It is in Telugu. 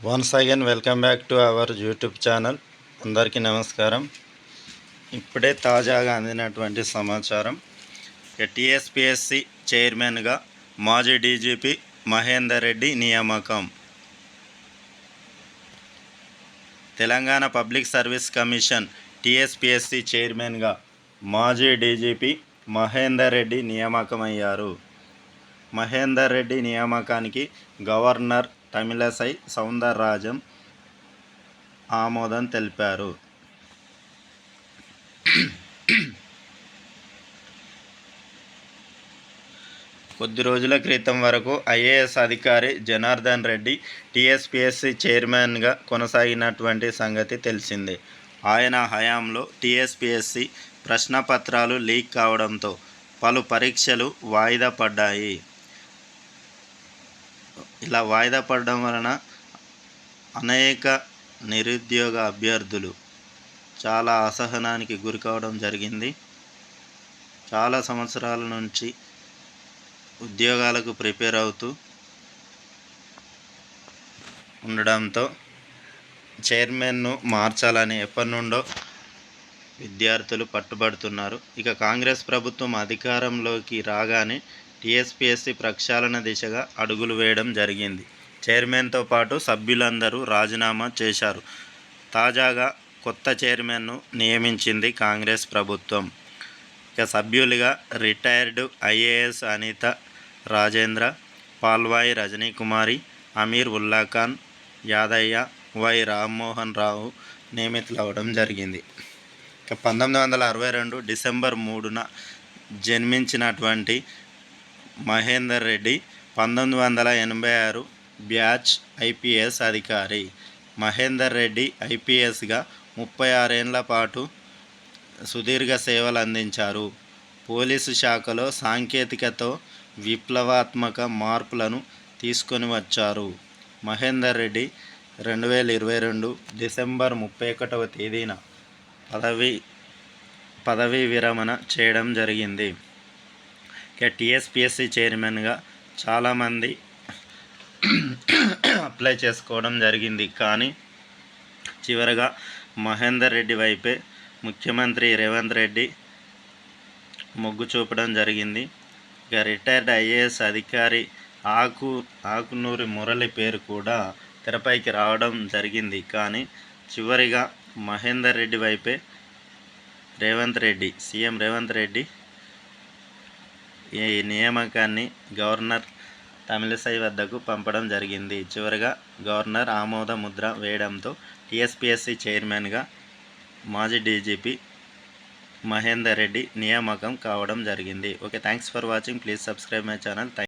Once again welcome back to our YouTube channel. అందరికీ నమస్కారం. ఇప్పుడే తాజాగా అందినటువంటి సమాచారం, టీఎస్పీఎస్సీ చైర్మన్గా మాజీ డీజీపీ మహేందర్ రెడ్డి నియామకం. Telangana public service commission TSPSC చైర్మన్గా మాజీ డీజీపీ మహేందర్ రెడ్డి నియామకమయ్యారు. మహేందర్ రెడ్డి నియామకానికి గవర్నర్ తమిళసై సౌందరరాజన్ ఆమోదం తెలిపారు. కొద్ది రోజుల క్రితం వరకు ఐఏఎస్ అధికారి జనార్దన్ రెడ్డి టీఎస్పీఎస్సీ చైర్మన్గా కొనసాగినటువంటి సంగతి తెలిసిందే. ఆయన హయాంలో టీఎస్పీఎస్సీ ప్రశ్నపత్రాలు లీక్ కావడంతో పలు పరీక్షలు వాయిదా పడ్డాయి. ఇలా వాయిదా పడడం వలన అనేక నిరుద్యోగ అభ్యర్థులు చాలా అసహనానికి గురి కావడం జరిగింది. చాలా సంవత్సరాల నుంచి ఉద్యోగాలకు ప్రిపేర్ అవుతూ ఉండడంతో చైర్మన్ను మార్చాలని ఎప్పటి నుండో విద్యార్థులు పట్టుబడుతున్నారు. ఇక కాంగ్రెస్ ప్రభుత్వం అధికారంలోకి రాగానే టీఎస్పీఎస్సీ ప్రక్షాళన దిశగా అడుగులు వేయడం జరిగింది. చైర్మన్తో పాటు సభ్యులందరూ రాజీనామా చేశారు. తాజాగా కొత్త చైర్మన్ను నియమించింది కాంగ్రెస్ ప్రభుత్వం. ఇక సభ్యులుగా retired IAS Anitha Rajendra, Palvai Rajanikumari, Amir Ullah Khan, Yadaiah, Y Rammohan Rao నియమితులవడం జరిగింది. ఇక 1962 డిసెంబర్ 3న జన్మించినటువంటి మహేందర్ రెడ్డి 1986 బ్యాచ్ ఐపీఎస్ అధికారి. మహేందర్ రెడ్డి ఐపీఎస్గా 36 ఏళ్ల పాటు సుదీర్ఘ సేవలు అందించారు. పోలీసు శాఖలో సాంకేతికతో విప్లవాత్మక మార్పులను తీసుకొని వచ్చారు. మహేందర్ రెడ్డి 2022 డిసెంబర్ 31వ తేదీన పదవీ విరమణ చేయడం జరిగింది. ఇక టీఎస్పీఎస్సీ చైర్మన్గా చాలామంది అప్లై చేసుకోవడం జరిగింది. కానీ చివరగా మహేందర్ రెడ్డి వైపే ముఖ్యమంత్రి రేవంత్ రెడ్డి మొగ్గు చూపడం జరిగింది. ఇక రిటైర్డ్ ఐఏఎస్ అధికారి ఆకునూరి మురళి పేరు కూడా తెరపైకి రావడం జరిగింది. కానీ చివరిగా మహేందర్ రెడ్డి వైపే సీఎం రేవంత్ రెడ్డి ఈ నియామకాన్ని గవర్నర్ తమిళసై వద్దకు పంపడం జరిగింది. చివరిగా గవర్నర్ ఆమోద ముద్ర వేయడంతో టీఎస్పీఎస్సీ చైర్మన్గా మాజీ డీజీపీ మహేందర్ రెడ్డి నియామకం కావడం జరిగింది. Okay, thanks for watching. Please subscribe my channel.